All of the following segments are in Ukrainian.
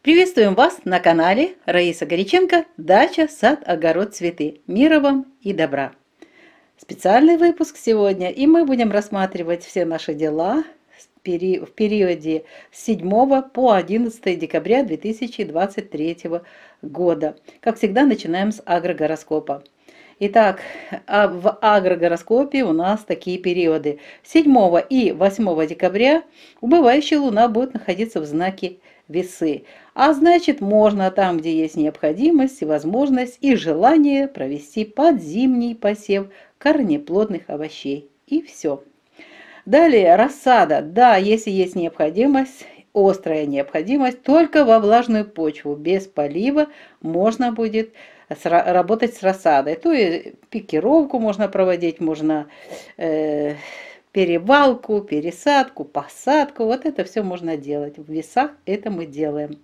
Приветствуем вас на канале Раиса Горяченко «Дача, сад, огород, цветы». Мира вам и добра! Специальный выпуск сегодня, и мы будем рассматривать все наши дела в периоде с 7 по 11 декабря 2023 года. Как всегда, начинаем с агрогороскопа. Итак, в агрогороскопе у нас такие периоды. 7 и 8 декабря убывающая луна будет находиться в знаке Весы. А значит, можно там, где есть необходимость, возможность и желание провести подзимний посев корнеплодных овощей. И все. Далее рассада. Да, если есть необходимость, острая необходимость, только во влажную почву, без полива можно будет работать с рассадой. То есть пикировку можно проводить, можно перевалку, пересадку, посадку. Вот это все можно делать. В весах это мы делаем.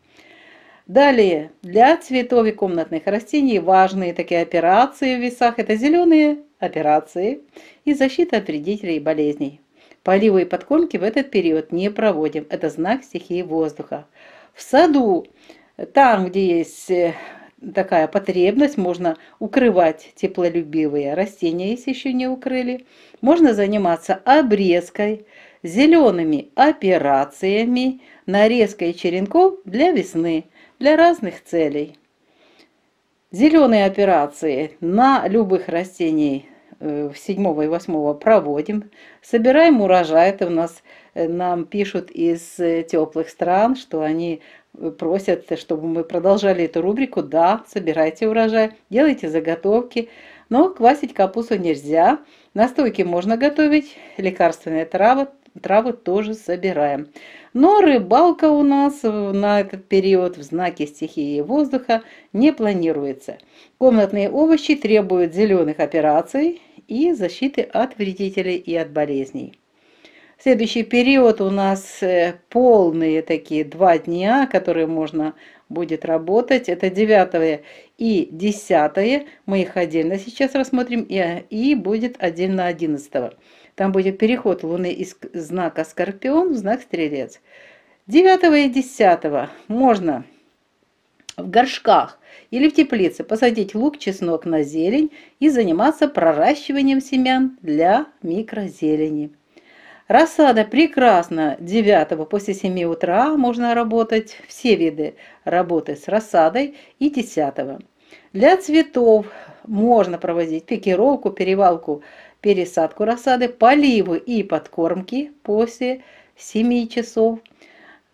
Далее, для цветов и комнатных растений важные такие операции в весах. Это зеленые операции и защита от вредителей и болезней. Поливы и подкормки в этот период не проводим. Это знак стихии воздуха. В саду, там, где есть такая потребность, можно укрывать теплолюбивые растения, если еще не укрыли. Можно заниматься обрезкой, зелеными операциями, нарезкой черенков для весны, для разных целей. Зеленые операции на любых растениях 7 и 8 проводим. Собираем урожай. Это у нас нам пишут из теплых стран, что они просят, чтобы мы продолжали эту рубрику. Да, собирайте урожай, делайте заготовки, но квасить капусту нельзя. Настойки можно готовить, лекарственные травы тоже собираем. Но рыбалка у нас на этот период в знаке стихии воздуха не планируется. Комнатные овощи требуют зеленых операций и защиты от вредителей и от болезней. Следующий период у нас полные такие 2 дня, которые можно будет работать. Это 9 и 10. Мы их отдельно сейчас рассмотрим, и будет отдельно 11. Там будет переход Луны из знака Скорпион в знак Стрелец. 9 и 10 можно в горшках или в теплице посадить лук, чеснок на зелень и заниматься проращиванием семян для микрозелени. Рассада прекрасно 9 после 7 утра можно работать, все виды работы с рассадой, и 10. Для цветов можно проводить пикировку, перевалку, пересадку рассады, поливы и подкормки после 7 часов.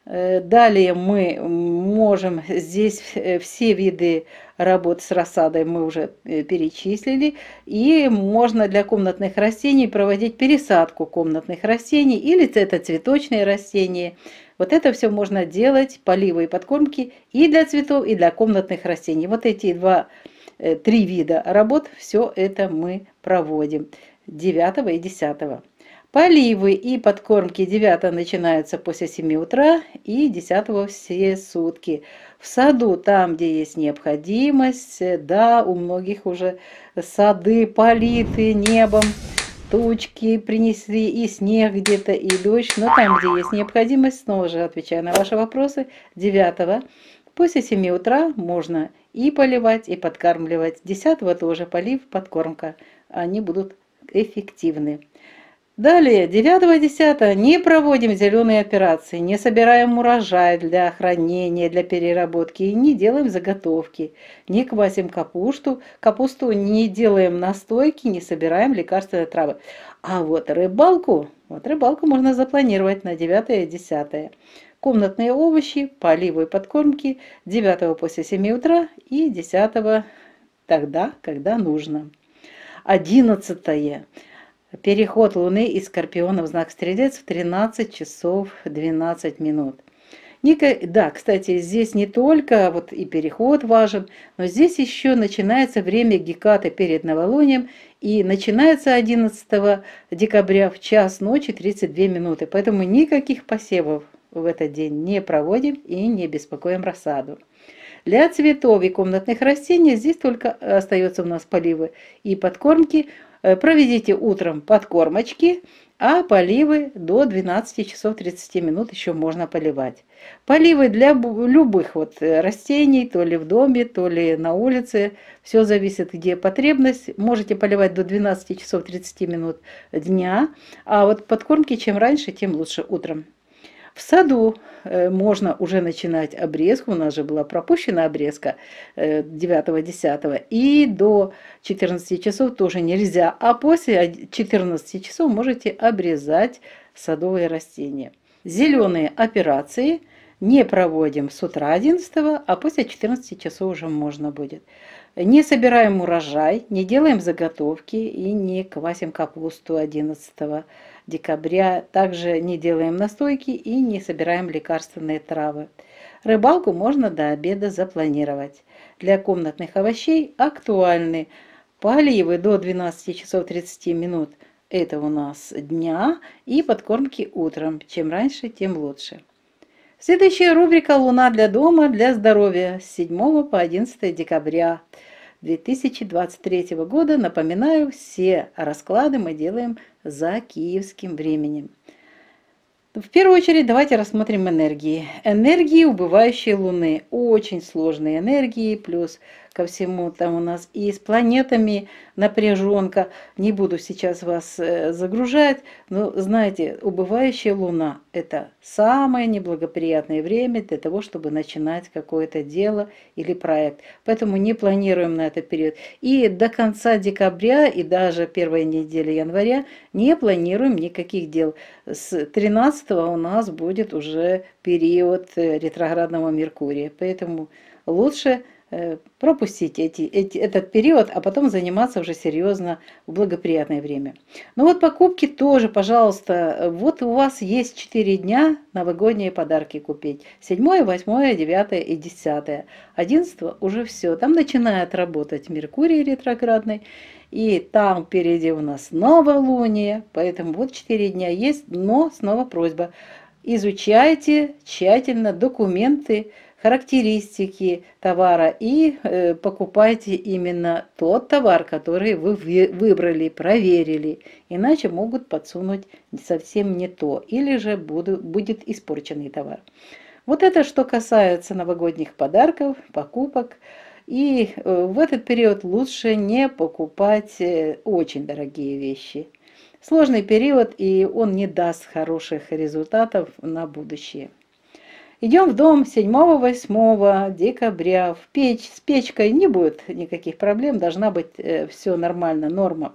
Далее мы можем здесь все виды работ с рассадой мы уже перечислили. И можно для комнатных растений проводить пересадку комнатных растений, или это цветочные растения. Вот это все можно делать, поливы и подкормки и для цветов, и для комнатных растений. Вот эти 3 вида работ, все это мы проводим 9 и 10. Поливы и подкормки 9 начинаются после 7 утра и 10 все сутки. В саду, там, где есть необходимость, да, у многих уже сады политы небом, тучки принесли, и снег где-то, и дождь. Но там, где есть необходимость, снова же отвечая на ваши вопросы, 9 после 7 утра можно и поливать, и подкармливать. 10 тоже полив, подкормка. Они будут эффективны. Далее, 9 и 10 не проводим зеленые операции, не собираем урожай для хранения, для переработки, и не делаем заготовки, не квасим капусту, не делаем настойки, не собираем лекарственные травы. А вот рыбалку можно запланировать на 9 и 10. Комнатные овощи, поливы и подкормки 9 после 7 утра и 10 тогда, когда нужно. 11. Переход Луны из Скорпиона в знак Стрелец в 13 часов 12 минут. Да, кстати, здесь не только вот и переход важен, но здесь еще начинается время Гекаты перед новолунием, и начинается 11 декабря в час ночи 32 минуты. Поэтому никаких посевов в этот день не проводим и не беспокоим рассаду. Для цветов и комнатных растений здесь только остается у нас поливы и подкормки. Проведите утром подкормочки, а поливы до 12 часов 30 минут еще можно поливать. Поливы для любых вот растений, то ли в доме, то ли на улице, все зависит, где потребность. Можете поливать до 12 часов 30 минут дня, а вот подкормки чем раньше, тем лучше утром. В саду можно уже начинать обрезку, у нас же была пропущена обрезка 9-10, и до 14 часов тоже нельзя, а после 14 часов можете обрезать садовые растения. Зеленые операции не проводим с утра 11, а после 14 часов уже можно будет. Не собираем урожай, не делаем заготовки и не квасим капусту 11 декабря. Также не делаем настойки и не собираем лекарственные травы. Рыбалку можно до обеда запланировать. Для комнатных овощей актуальны поливы до 12 часов 30 минут. Это у нас дня, и подкормки утром. Чем раньше, тем лучше. Следующая рубрика «Луна для дома, для здоровья» с 7 по 11 декабря 2023 года. Напоминаю, все расклады мы делаем за киевским временем. В первую очередь давайте рассмотрим энергии. Энергии убывающей Луны. Очень сложные энергии, плюс ко всему там у нас и с планетами напряженка. Не буду сейчас вас загружать, но знаете, убывающая Луна – это самое неблагоприятное время для того, чтобы начинать какое-то дело или проект. Поэтому не планируем на этот период. И до конца декабря и даже первой недели января не планируем никаких дел. С 13 у нас будет уже период ретроградного Меркурия. Поэтому лучше пропустить этот период, а потом заниматься уже серьезно в благоприятное время. Ну вот покупки тоже, пожалуйста, вот у вас есть 4 дня новогодние подарки купить. 7, 8, 9 и 10. 11 уже все. Там начинает работать Меркурий ретроградный. И там впереди у нас новолуние. Поэтому вот 4 дня есть, но снова просьба. Изучайте тщательно документы, характеристики товара и покупайте именно тот товар, который вы выбрали, проверили. Иначе могут подсунуть совсем не то, или же будет испорченный товар. Вот это что касается новогодних подарков, покупок. И в этот период лучше не покупать очень дорогие вещи. Сложный период, и он не даст хороших результатов на будущее. Идем в дом 7-8 декабря. В печь. С печкой не будет никаких проблем, должна быть все нормально, норма.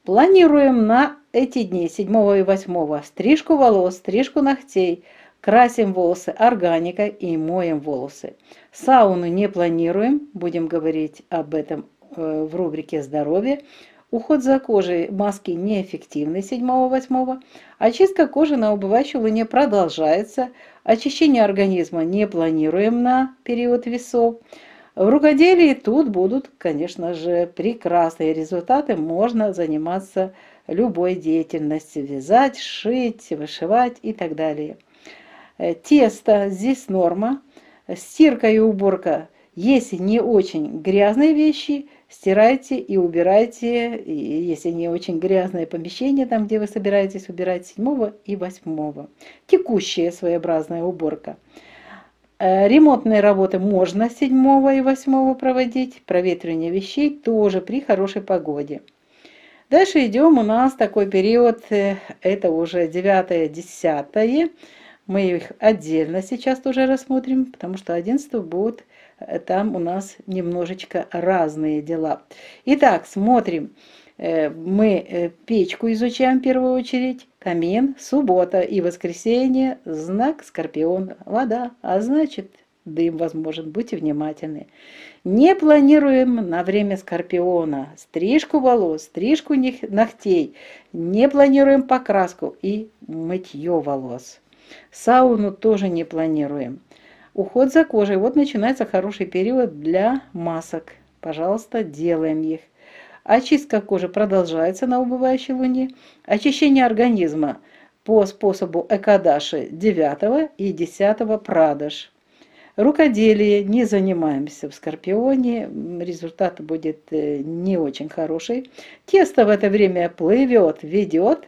Планируем на эти дни 7 и 8 стрижку волос, стрижку ногтей, красим волосы органикой и моем волосы. Сауну не планируем, будем говорить об этом в рубрике «Здоровье». Уход за кожей, маски неэффективны 7-8. Очистка кожи на убывающей луне продолжается. Очищение организма не планируем на период весов. В рукоделии тут будут, конечно же, прекрасные результаты. Можно заниматься любой деятельностью. Вязать, шить, вышивать и так далее. Тесто здесь норма. Стирка и уборка. Если не очень грязные вещи, стирайте и убирайте. И если не очень грязное помещение, там, где вы собираетесь убирать 7 и 8. Текущая своеобразная уборка. Ремонтные работы можно 7 и 8 проводить. Проветривание вещей тоже при хорошей погоде. Дальше идем, у нас такой период, это уже 9-10. Мы их отдельно сейчас тоже рассмотрим, потому что 11 будет, там у нас немножечко разные дела. Итак, смотрим. Мы печку изучаем в первую очередь, камин, суббота и воскресенье, знак Скорпион, вода, а значит дым возможен, будьте внимательны. Не планируем на время Скорпиона стрижку волос, стрижку ногтей, не планируем покраску и мытье волос. Сауну тоже не планируем. Уход за кожей. Вот начинается хороший период для масок. Пожалуйста, делаем их. Очистка кожи продолжается на убывающей луне. Очищение организма по способу Экадаши 9 и 10 Прадаш. Рукоделие не занимаемся в Скорпионе. Результат будет не очень хороший. Тесто в это время плывет, ведет.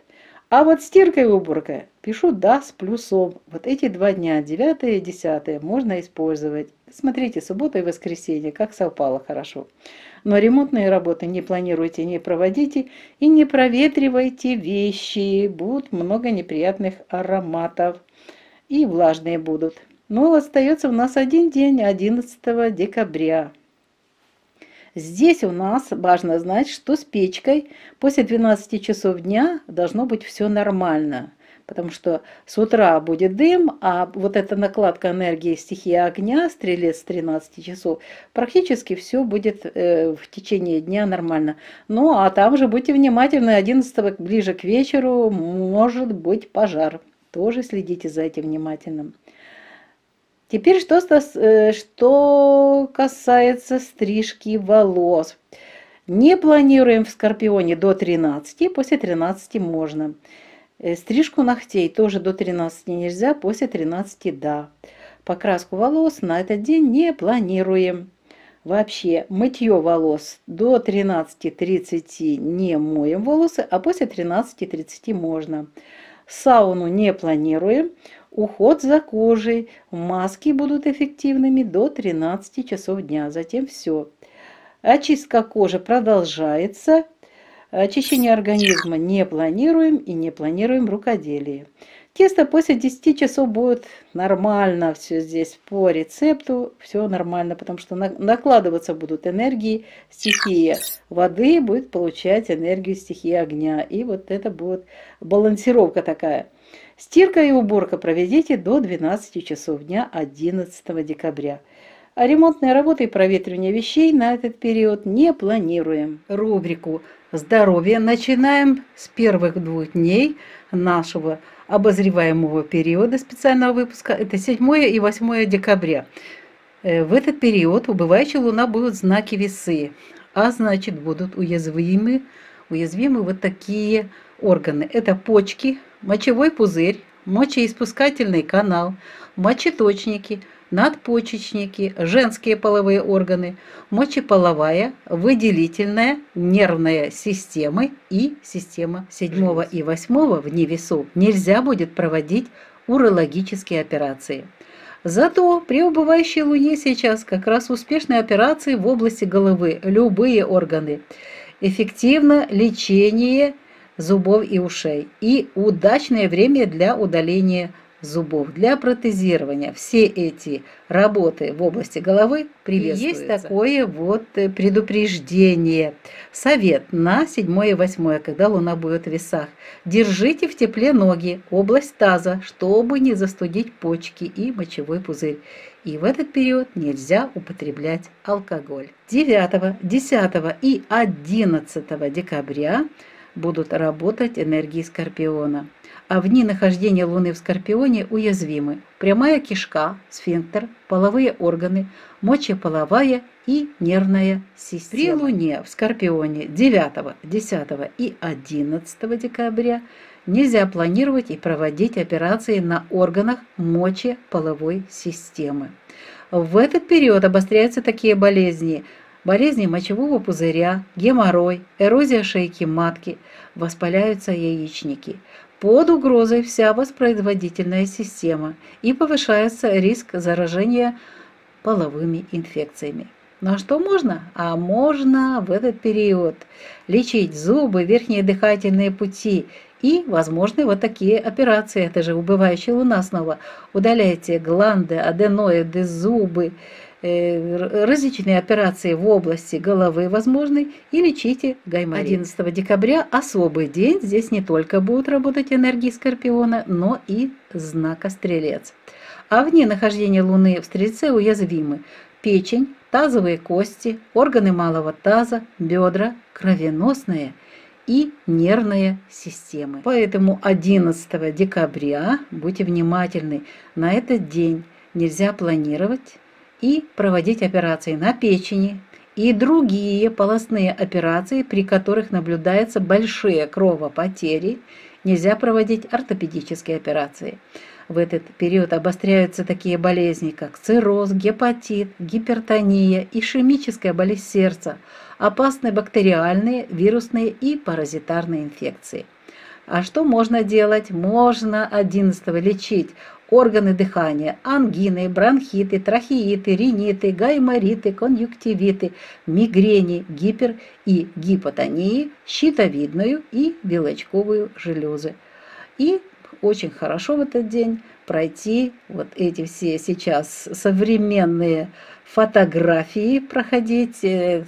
А вот стирка и уборка пишу «да» с плюсом. Вот эти 2 дня, 9 и 10, можно использовать. Смотрите, суббота и воскресенье, как совпало хорошо. Но ремонтные работы не планируйте, не проводите и не проветривайте вещи. Будут много неприятных ароматов и влажные будут. Но остается у нас один день, 11 декабря. Здесь у нас важно знать, что с печкой после 12 часов дня должно быть все нормально. Потому что с утра будет дым, а вот эта накладка энергии стихии огня, стрелец с 13 часов, практически все будет в течение дня нормально. Ну, а там же будьте внимательны, 11 ближе к вечеру может быть пожар. Тоже следите за этим внимательно. Теперь что касается стрижки волос. Не планируем в Скорпионе до 13, после 13 можно. Стрижку ногтей тоже до 13 нельзя, после 13 да. Покраску волос на этот день не планируем. Вообще, мытье волос до 13:30 не моем волосы, а после 13:30 можно. Сауну не планируем. Уход за кожей, маски будут эффективными до 13 часов дня, затем все. Очистка кожи продолжается. Очищение организма не планируем и не планируем рукоделие. Тесто после 10 часов будет нормально, все здесь по рецепту, все нормально, потому что накладываться будут энергии, стихия воды будет получать энергию стихии огня. И вот это будет балансировка такая. Стирка и уборка проведите до 12 часов дня 11 декабря. А ремонтные работы и проветривание вещей на этот период не планируем. Рубрику «Здоровье» начинаем с первых 2 дней нашего обозреваемого периода специального выпуска. Это 7 и 8 декабря. В этот период убывающая луна будет в знаке Весы, а значит будут уязвимы вот такие органы. Это почки, мочевой пузырь, мочеиспускательный канал, мочеточники, надпочечники, женские половые органы, мочеполовая, выделительная, нервная системы и система 7 и 8 вне весов. Нельзя будет проводить урологические операции. Зато при убывающей луне сейчас как раз успешные операции в области головы, любые органы. Эффективно лечение зубов и ушей и удачное время для удаления зубов, для протезирования. Все эти работы в области головы приветствуются. Есть такое вот предупреждение, совет на 7 и 8, когда луна будет в весах. Держите в тепле ноги, область таза, чтобы не застудить почки и мочевой пузырь. И в этот период нельзя употреблять алкоголь. 9, 10 и 11 декабря будут работать энергии Скорпиона. А в дни нахождения Луны в Скорпионе уязвимы прямая кишка, сфинктер, половые органы, мочеполовая и нервная система. При Луне в Скорпионе 9, 10 и 11 декабря нельзя планировать и проводить операции на органах мочеполовой системы. В этот период обостряются такие болезни мочевого пузыря, геморрой, эрозия шейки матки, воспаляются яичники. Под угрозой вся воспроизводительная система и повышается риск заражения половыми инфекциями. Ну а что можно? А можно в этот период лечить зубы, верхние дыхательные пути и возможны вот такие операции. Это же убывающая луна снова. Удаляйте гланды, аденоиды, зубы, различные операции в области головы возможны и лечите гайморит. 11 декабря особый день. Здесь не только будут работать энергии Скорпиона, но и знака Стрелец. А в дни нахождения Луны в Стрельце уязвимы печень, тазовые кости, органы малого таза, бедра, кровеносные и нервные системы. Поэтому 11 декабря, будьте внимательны, на этот день нельзя планировать и проводить операции на печени и другие полостные операции, при которых наблюдаются большие кровопотери. Нельзя проводить ортопедические операции. В этот период обостряются такие болезни, как цирроз, гепатит, гипертония, ишемическая болезнь сердца, опасные бактериальные, вирусные и паразитарные инфекции. А что можно делать? Можно 11 лечить органы дыхания, ангины, бронхиты, трахеиты, риниты, гаймориты, конъюнктивиты, мигрени, гипер- и гипотонии, щитовидную и белочковую железы. И очень хорошо в этот день пройти вот эти все сейчас современные фотографии проходить,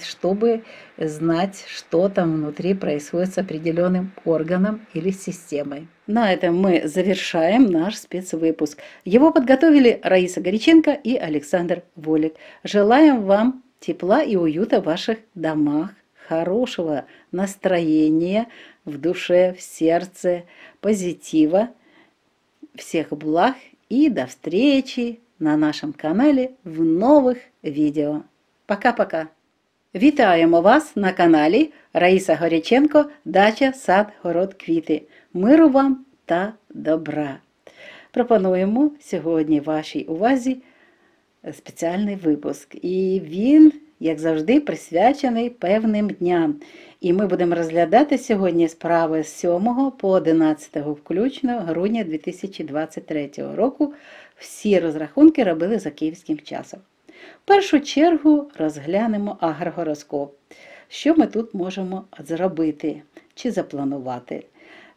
чтобы знать, что там внутри происходит с определенным органом или системой. На этом мы завершаем наш спецвыпуск. Его подготовили Раиса Горяченко и Александр Волик. Желаем вам тепла и уюта в ваших домах, хорошего настроения в душе, в сердце, позитива, всех благ и до встречи на нашому каналі в нових відео. Пока-пока! Вітаємо вас на каналі Раїса Горяченко «Дача, сад, город, квіти». Миру вам та добра! Пропонуємо сьогодні вашій увазі спеціальний випуск. І він, як завжди, присвячений певним дням. І ми будемо розглядати сьогодні справи з 7 по 11 включно грудня 2023 року. Всі розрахунки робили за київським часом. В першу чергу розглянемо агрогороскоп. Що ми тут можемо зробити чи запланувати?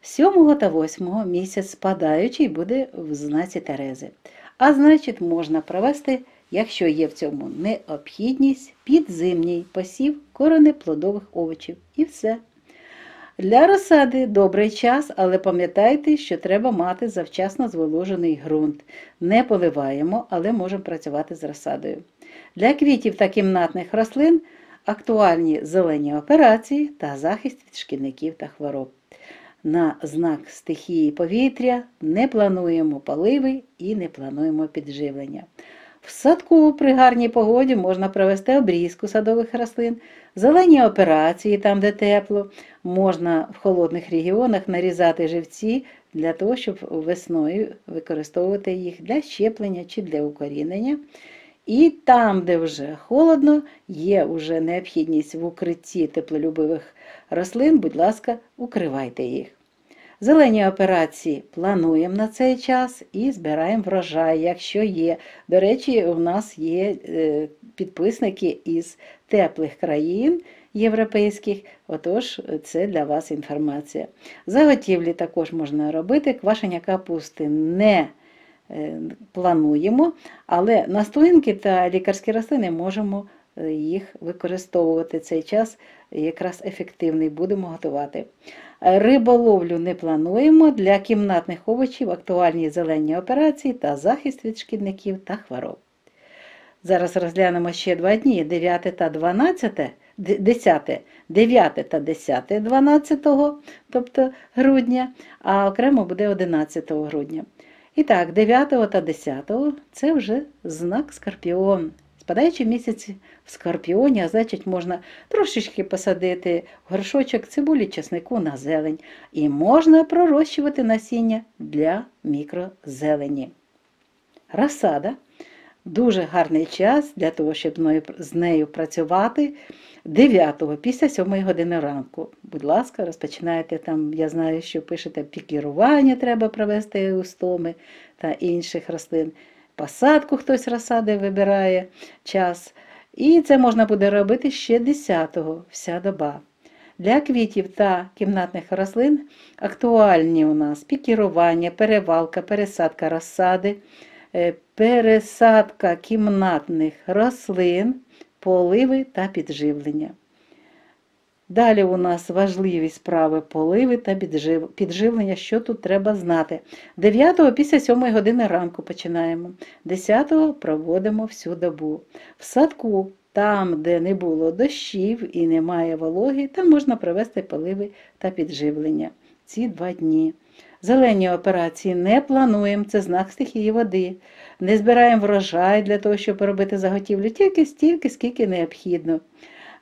7 та 8 місяць спадаючий буде в знаці Терези. А значить, можна провести, якщо є в цьому необхідність, підзимній посів коренеплодових овочів. І все. Для розсади добрий час, але пам'ятайте, що треба мати завчасно зволожений ґрунт. Не поливаємо, але можемо працювати з розсадою. Для квітів та кімнатних рослин актуальні зелені операції та захист від шкідників та хвороб. На знак стихії повітря не плануємо поливи і не плануємо підживлення. В садку при гарній погоді можна провести обрізку садових рослин, зелені операції там, де тепло. Можна в холодних регіонах нарізати живці для того, щоб весною використовувати їх для щеплення чи для укорінення. І там, де вже холодно, є вже необхідність в укритті теплолюбивих рослин, будь ласка, укривайте їх. Зелені операції плануємо на цей час і збираємо врожай, якщо є. До речі, у нас є підписники із теплих країн європейських, отож це для вас інформація. Заготівлі також можна робити, квашення капусти не плануємо, але настоянки та лікарські рослини можемо їх використовувати. Цей час якраз ефективний, будемо готувати. Риболовлю не плануємо, для кімнатних овочів актуальні зелені операції та захист від шкідників та хвороб. Зараз розглянемо ще 2 дні, 9 та 10, 12, тобто грудня, а окремо буде 11 грудня. І так, 9 та 10 це вже знак Скорпіон. Спадаючий місяць в Скорпіоні, а значить можна трошечки посадити в горшочок цибулі, чеснику на зелень. І можна пророщувати насіння для мікрозелені. Розсада. Дуже гарний час для того, щоб з нею працювати 9-го, після 7 години ранку. Будь ласка, розпочинайте там, я знаю, що пишете, пікірування треба провести у стоми та інших рослин. Посадку хтось розсади вибирає час. І це можна буде робити ще 10-го, вся доба. Для квітів та кімнатних рослин актуальні у нас пікірування, перевалка, пересадка розсади, пересадка кімнатних рослин, поливи та підживлення. Далі у нас важливі справи поливи та підживлення, що тут треба знати. 9-го після 7 години ранку починаємо, 10-го проводимо всю добу. В садку, там, де не було дощів і немає вологи, там можна провести поливи та підживлення. Ці 2 дні. Зелені операції не плануємо, це знак стихії води. Не збираємо врожай для того, щоб робити заготівлю, тільки стільки, скільки необхідно.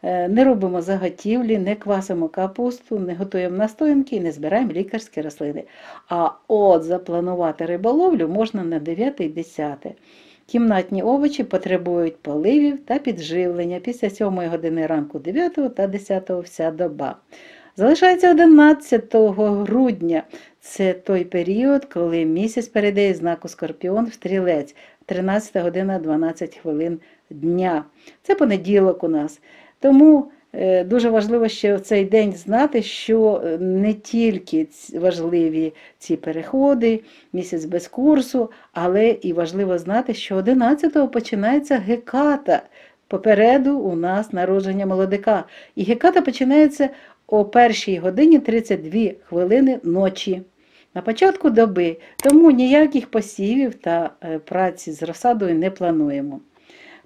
Не робимо заготівлі, не квасимо капусту, не готуємо настоянки і не збираємо лікарські рослини. А от запланувати риболовлю можна на 9 і 10. Кімнатні овочі потребують поливів та підживлення після 7 години ранку 9 та 10 вся доба. Залишається 11 грудня. Це той період, коли місяць перейде із знаку Скорпіон в Стрілець, 13 година 12 хвилин дня. Це понеділок у нас. Тому дуже важливо ще в цей день знати, що не тільки важливі ці переходи, місяць без курсу, але і важливо знати, що 11-го починається Геката. Попереду у нас народження молодика. І Геката починається о 1 годині 32 хвилини ночі. На початку доби, тому ніяких посівів та праці з розсадою не плануємо.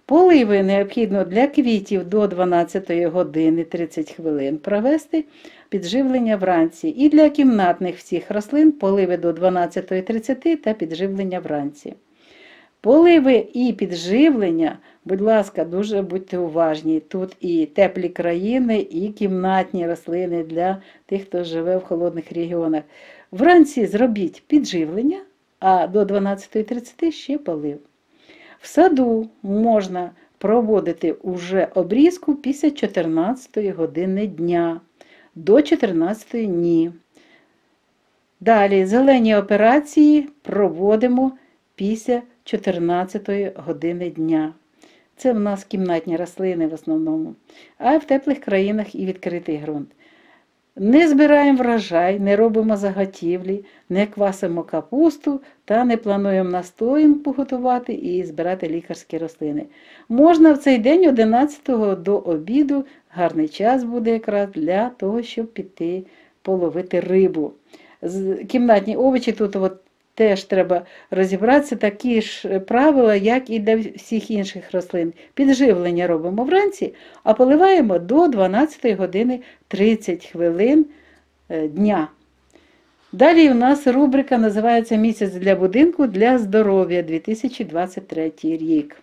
Поливи необхідно для квітів до 12 години 30 хвилин провести підживлення вранці. І для кімнатних всіх рослин поливи до 12:30 та підживлення вранці. Поливи і підживлення, будь ласка, дуже будьте уважні. Тут і теплі країни, і кімнатні рослини для тих, хто живе в холодних регіонах. Вранці зробіть підживлення, а до 12:30 ще полив. В саду можна проводити уже обрізку після 14 години дня, до 14 ні. Далі зелені операції проводимо після 14 години дня. Це в нас кімнатні рослини в основному, а в теплих країнах і відкритий ґрунт. Не збираємо врожай, не робимо заготівлі, не квасимо капусту та не плануємо настоєм поготувати і збирати лікарські рослини. Можна в цей день 11-го до обіду, гарний час буде якраз для того, щоб піти половити рибу. Кімнатні овочі тут теж треба розібратися, такі ж правила, як і для всіх інших рослин. Підживлення робимо вранці, а поливаємо до 12 години 30 хвилин дня. Далі у нас рубрика називається «Місяць для будинку для здоров'я 2023 рік».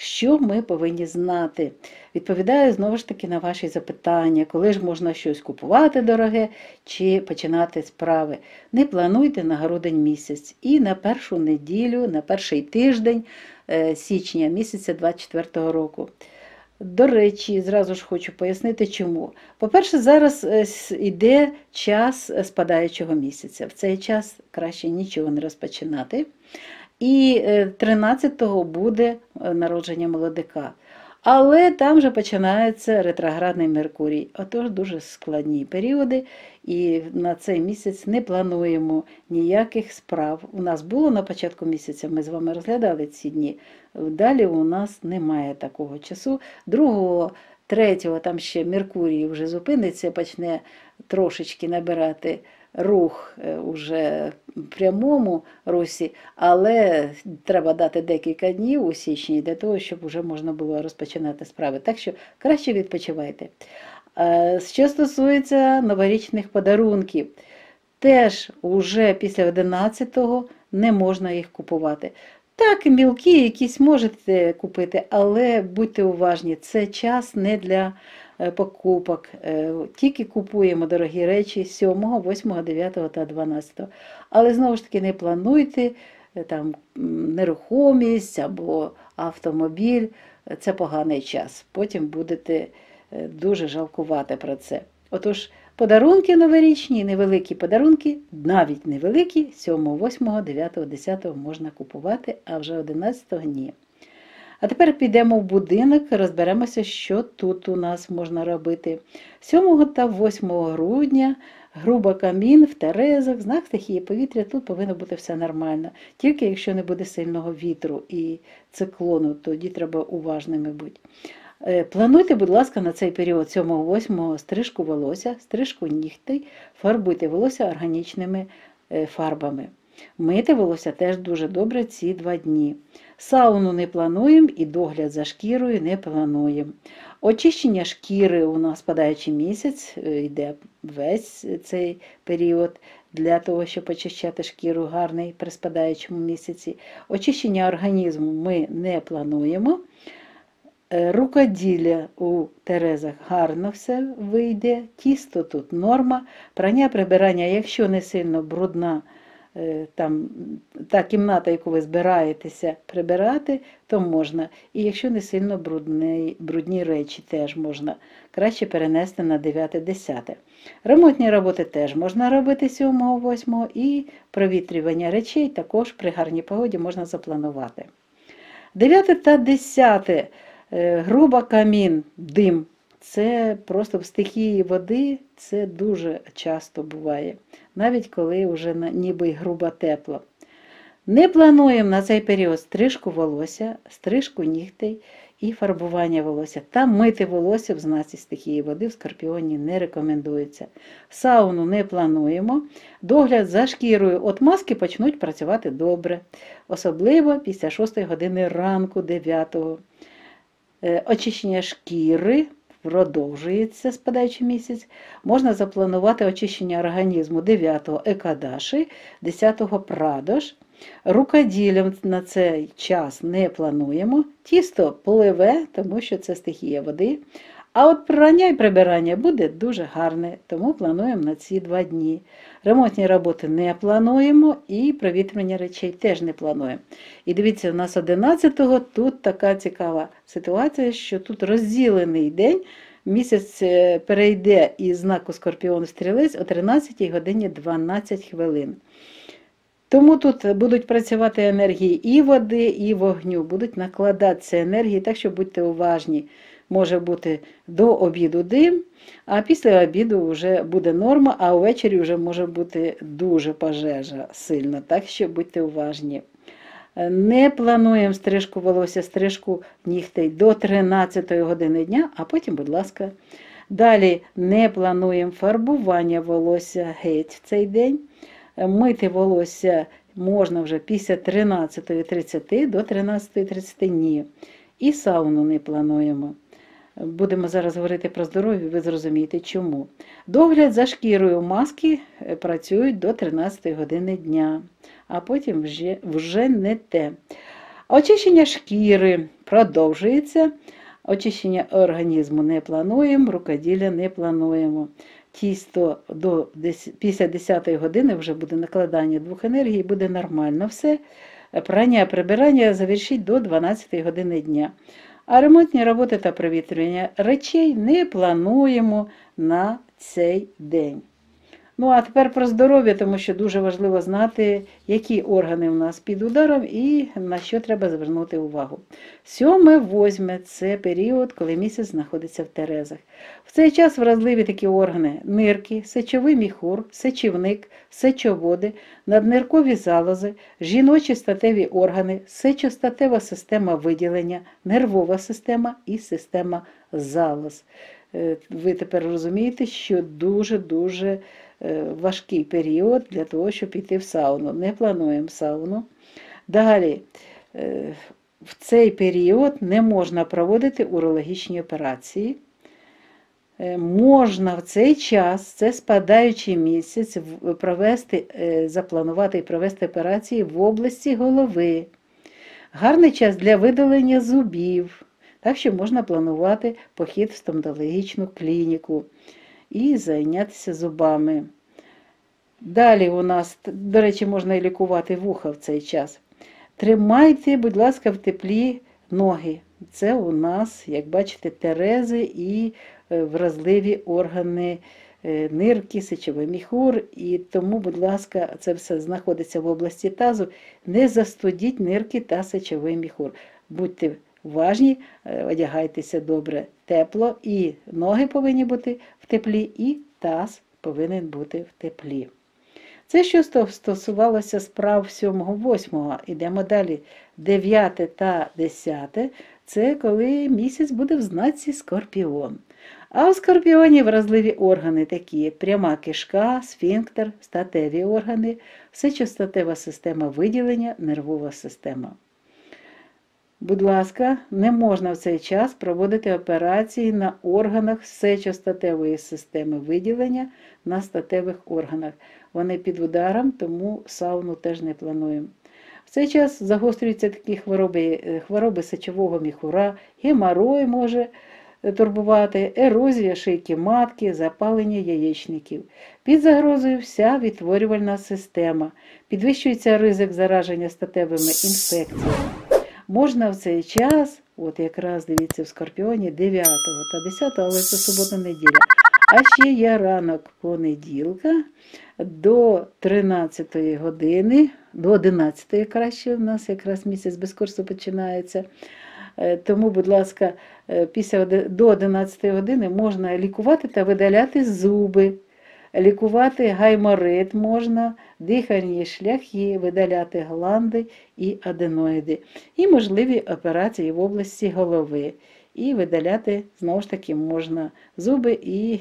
Що ми повинні знати? Відповідаю знову ж таки на ваші запитання, коли ж можна щось купувати дороге чи починати справи. Не плануйте на грудень місяць і на першу неділю, на перший тиждень січня місяця 2024 року. До речі, зразу ж хочу пояснити чому. По-перше, зараз йде час спадаючого місяця. В цей час краще нічого не розпочинати. І 13-го буде народження молодика. Але там вже починається ретроградний Меркурій. Отож дуже складні періоди, і на цей місяць не плануємо ніяких справ. У нас було на початку місяця, ми з вами розглядали ці дні. Далі у нас немає такого часу. 2-го, 3-го там ще Меркурій вже зупиниться, почне трошечки набирати рух уже в прямому русі, але треба дати декілька днів у січні для того, щоб вже можна було розпочинати справи. Так що краще відпочивайте. Що стосується новорічних подарунків, теж уже після 11-го не можна їх купувати. Так, мілкі якісь можете купити, але будьте уважні, це час не для покупок. Тільки купуємо дорогі речі 7, 8, 9 та 12. Але знову ж таки не плануйте там нерухомість або автомобіль. Це поганий час. Потім будете дуже жалкувати про це. Отож, подарунки новорічні, невеликі подарунки, навіть невеликі, 7, 8, 9, 10 можна купувати, а вже 11 ні. А тепер підемо в будинок, розберемося, що тут у нас можна робити. 7 та 8 грудня грубо камін в Терезах, знак стихії повітря, тут повинно бути все нормально. Тільки якщо не буде сильного вітру і циклону, тоді треба уважними бути. Плануйте, будь ласка, на цей період 7-8 стрижку волосся, стрижку нігтей, фарбуйте волосся органічними фарбами. Мити волосся теж дуже добре ці 2 дні. Сауну не плануємо і догляд за шкірою не плануємо. Очищення шкіри у нас спадаючий місяць, йде весь цей період для того, щоб очищати шкіру гарний при спадаючому місяці. Очищення організму ми не плануємо. Рукоділля у Терезах гарно все вийде, тісто тут норма, прання, прибирання, якщо не сильно брудна там та кімната, яку ви збираєтеся прибирати, то можна. І якщо не сильно брудні речі, теж можна. Краще перенести на 9-10. Ремонтні роботи теж можна робити 7-8 і провітрювання речей також при гарній погоді можна запланувати. 9 та 10. Груба камін, дим. Це просто в стихії води, це дуже часто буває, навіть коли вже ніби й грубо тепло. Не плануємо на цей період стрижку волосся, стрижку нігтей і фарбування волосся. Та мити волосся в знаці стихії води в Скорпіоні не рекомендується. Сауну не плануємо. Догляд за шкірою от маски почнуть працювати добре, особливо після 6 години ранку 9-го. Очищення шкіри продовжується спадаючий місяць. Можна запланувати очищення організму 9-го екадаші, 10-го прадош. Рукоділлям на цей час не плануємо. Тісто пливе, тому що це стихія води. А от прання і прибирання буде дуже гарне, тому плануємо на ці 2 дні. Ремонтні роботи не плануємо і провітрювання речей теж не плануємо. І дивіться, у нас 11-го тут така цікава ситуація, що тут розділений день, місяць перейде із знаку Скорпіон в Стрілець о 13 годині 12 хвилин. Тому тут будуть працювати енергії і води, і вогню, будуть накладатися енергії, так що будьте уважні. Може бути до обіду дим, а після обіду вже буде норма, а увечері вже може бути дуже пожежа сильно, так що будьте уважні. Не плануємо стрижку волосся, стрижку нігтей до 13 години дня, а потім, будь ласка. Далі не плануємо фарбування волосся геть в цей день. Мити волосся можна вже після 13:30 до 13:30 ні. І сауну не плануємо. Будемо зараз говорити про здоров'я, ви зрозумієте чому. Догляд за шкірою маски працюють до 13 години дня, а потім вже не те. Очищення шкіри продовжується, очищення організму не плануємо, рукоділля не плануємо. Тісто після 10 години вже буде накладання 2 енергій, буде нормально все. Прання, прибирання завершить до 12 години дня. А ремонтні роботи та провітрювання речей не плануємо на цей день. Ну, а тепер про здоров'я, тому що дуже важливо знати, які органи в нас під ударом і на що треба звернути увагу. 7-8 – це період, коли місяць знаходиться в Терезах. В цей час вразливі такі органи – нирки, сечовий міхур, сечівник, сечоводи, надниркові залози, жіночі статеві органи, сечостатева система виділення, нервова система і система залоз. Ви тепер розумієте, що дуже-дуже важкий період для того, щоб піти в сауну. Не плануємо сауну. Далі, в цей період не можна проводити урологічні операції. Можна в цей час, це спадаючий місяць, запланувати і провести операції в області голови. Гарний час для видалення зубів. Так що можна планувати похід в стоматологічну клініку і зайнятися зубами. Далі у нас, до речі, можна і лікувати вуха в цей час. Тримайте, будь ласка, в теплі ноги. Це у нас, як бачите, Терези і вразливі органи нирки, сечовий міхур. І тому, будь ласка, це все знаходиться в області тазу. Не застудіть нирки та сечовий міхур. Будьте уважні, одягайтеся добре, тепло, і ноги повинні бути в теплі, і таз повинен бути в теплі. Це що стосувалося справ 7-8. Ідемо далі. 9 та 10 – це коли місяць буде в знаці Скорпіон. А у Скорпіоні вразливі органи такі, як пряма кишка, сфінктер, статеві органи, сечостатева система виділення, нервова система. Будь ласка, не можна в цей час проводити операції на органах сечостатевої системи виділення, на статевих органах. Вони під ударом, тому сауну теж не плануємо. В цей час загострюються такі хвороби сечового міхура, геморой може турбувати ерозія шийки матки, запалення яєчників. Під загрозою вся відтворювальна система. Підвищується ризик зараження статевими інфекціями. Можна в цей час, от якраз дивіться в Скорпіоні 9 та 10, але це субота-неділя. А ще є ранок понеділка до 13 години, до 11 краще, у нас якраз місяць без курсу починається. Тому, будь ласка, до 11 години можна лікувати та видаляти зуби, лікувати гайморит можна, дихальні шляхи, видаляти гланди і аденоїди. І можливі операції в області голови. І видаляти, знову ж таки, можна зуби і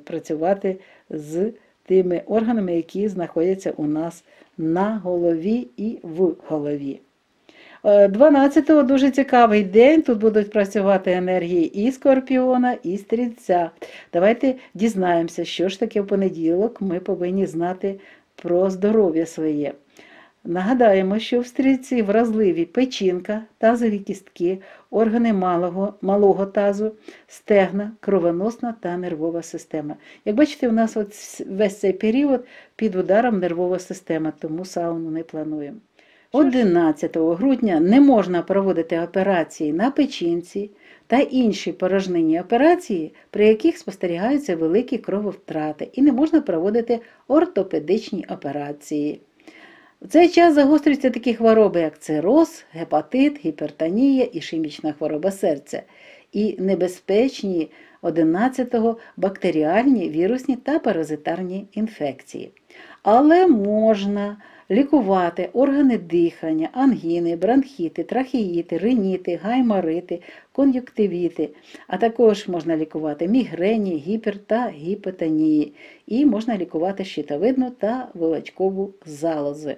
працювати з тими органами, які знаходяться у нас на голові і в голові. 12-го дуже цікавий день, тут будуть працювати енергії і Скорпіона, і Стрільця. Давайте дізнаємося, що ж таке в понеділок ми повинні знати про здоров'я своє. Нагадаємо, що в Стрільці вразливі печінка, тазові кістки, органи малого тазу, стегна, кровоносна та нервова система. Як бачите, у нас весь цей період під ударом нервова система, тому сауну не плануємо. 11 грудня не можна проводити операції на печінці та інші порожнинні операції, при яких спостерігаються великі крововтрати, і не можна проводити ортопедичні операції. В цей час загострюються такі хвороби, як цироз, гепатит, гіпертонія, ішемічна хвороба серця. І небезпечні 11-го бактеріальні, вірусні та паразитарні інфекції. Але можна лікувати органи дихання, ангіни, бронхіти, трахеїти, риніти, гайморити, кон'юктивіти, а також можна лікувати мігрені, гіпер та гіпотонії. І можна лікувати щитовидну та вилочкову залози.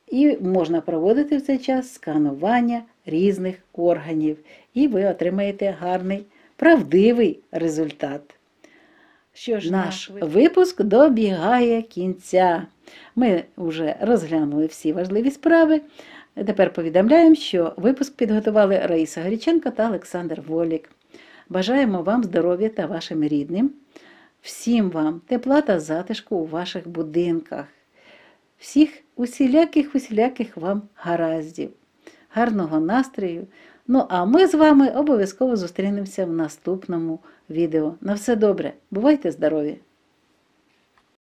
І можна проводити в цей час сканування різних органів. І ви отримаєте гарний, правдивий результат. Що ж, наш випуск добігає кінця. Ми вже розглянули всі важливі справи. Тепер повідомляємо, що випуск підготували Раїса Горіченко та Олександр Волік. Бажаємо вам здоров'я та вашим рідним. Всім вам тепла та затишку у ваших будинках. Всіх усіляких вам гараздів. Гарного настрою. Ну, а ми з вами обов'язково зустрінемося в наступному відео. На все добре. Бувайте здорові!